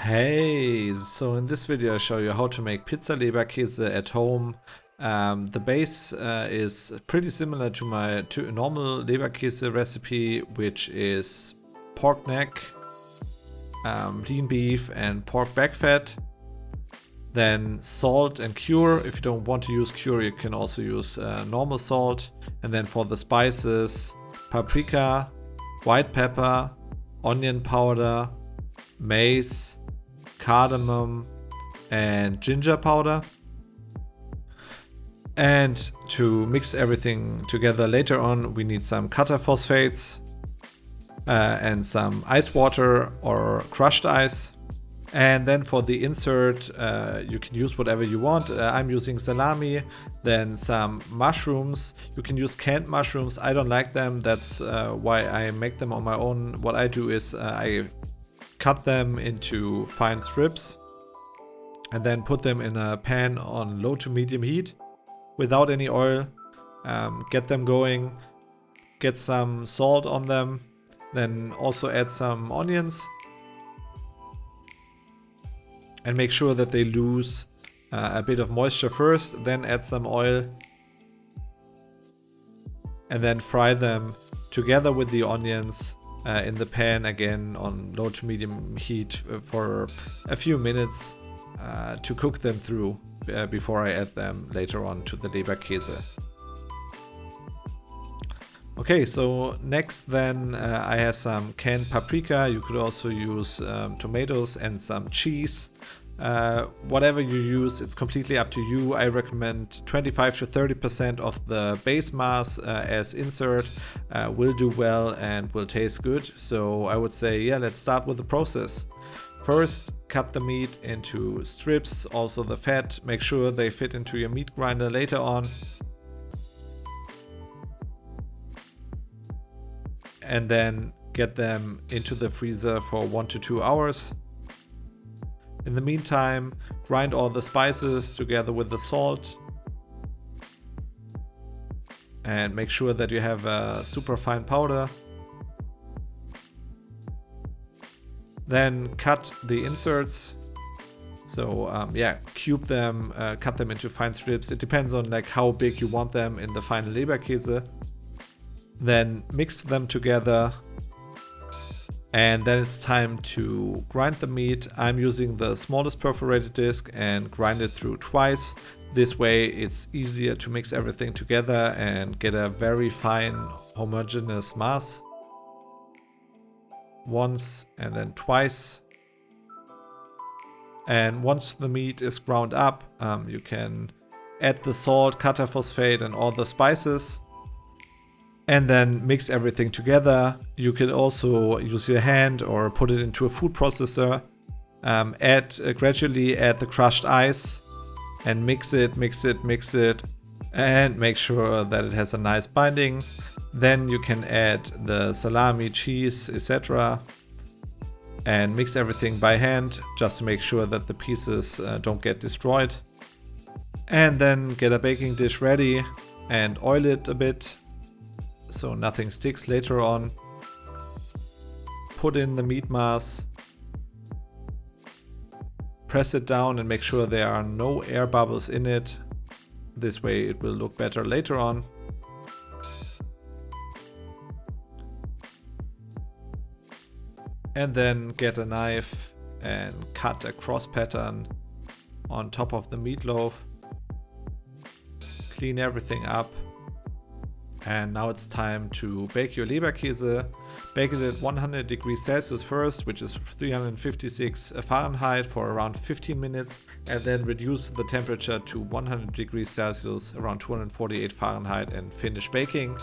Hey, so in this video I show you how to make Pizzaleberkäse at home. The base is pretty similar to my normal Leberkäse recipe, which is pork neck, lean beef and pork back fat. Then salt and cure. If you don't want to use cure, you can also use normal salt. And then for the spices, paprika, white pepper, onion powder, mace, cardamom and ginger powder. And to mix everything together later on, we need some cutter phosphates and some ice water or crushed ice. And then for the insert, you can use whatever you want. I'm using salami, then some mushrooms. You can use canned mushrooms. I don't like them. That's why I make them on my own. What I do is I cut them into fine strips and then put them in a pan on low to medium heat without any oil. Get them going, get some salt on them, then also add some onions and make sure that they lose a bit of moisture first, then add some oil and then fry them together with the onions in the pan again on low to medium heat for a few minutes to cook them through before I add them later on to the Leberkäse. Okay, so next then I have some canned paprika. You could also use tomatoes and some cheese. Whatever you use, it's completely up to you. I recommend 25 to 30% of the base mass as insert. Will do well and will taste good. So I would say, yeah, let's start with the process. First, cut the meat into strips, also the fat. Make sure they fit into your meat grinder later on. And then get them into the freezer for 1 to 2 hours. In the meantime, grind all the spices together with the salt and make sure that you have a super fine powder. Then cut the inserts. So yeah, cube them, cut them into fine strips. It depends on like how big you want them in the final Leberkäse. Then mix them together. And then it's time to grind the meat. I'm using the smallest perforated disc and grind it through twice. This way it's easier to mix everything together and get a very fine homogeneous mass. Once and then twice. And once the meat is ground up, you can add the salt, cutter phosphate and all the spices. And then mix everything together. You can also use your hand or put it into a food processor. Gradually add the crushed ice and mix it, and make sure that it has a nice binding. Then you can add the salami, cheese, etc. and mix everything by hand just to make sure that the pieces don't get destroyed. And then get a baking dish ready and oil it a bit so nothing sticks later on. Put in the meat mass, press it down and make sure there are no air bubbles in it. This way it will look better later on. And then get a knife and cut a cross pattern on top of the meatloaf. Clean everything up. And now it's time to bake your Leberkäse. Bake it at 100 degrees Celsius first, which is 356 Fahrenheit for around 15 minutes. And then reduce the temperature to 100 degrees Celsius, around 248 Fahrenheit, and finish baking.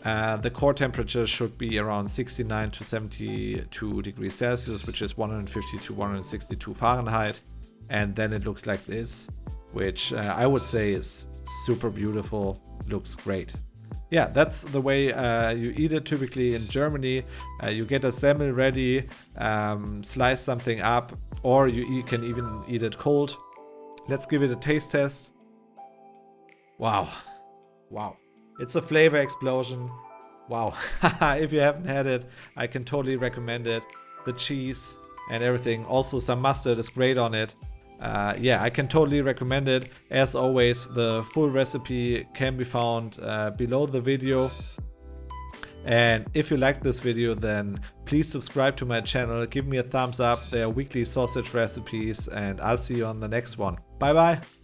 The core temperature should be around 69 to 72 degrees Celsius, which is 150 to 162 Fahrenheit. And then it looks like this, which I would say is super beautiful. Looks great. Yeah, that's the way you eat it typically in Germany. You get a semmel ready, slice something up, or you can even eat it cold. Let's give it a taste test. Wow. It's a flavor explosion. Wow. If you haven't had it, I can totally recommend it. The cheese and everything. Also some mustard is great on it. Yeah, I can totally recommend it. As always, the full recipe can be found below the video. And if you like this video, then please subscribe to my channel, give me a thumbs up. There are weekly sausage recipes, and I'll see you on the next one. Bye bye.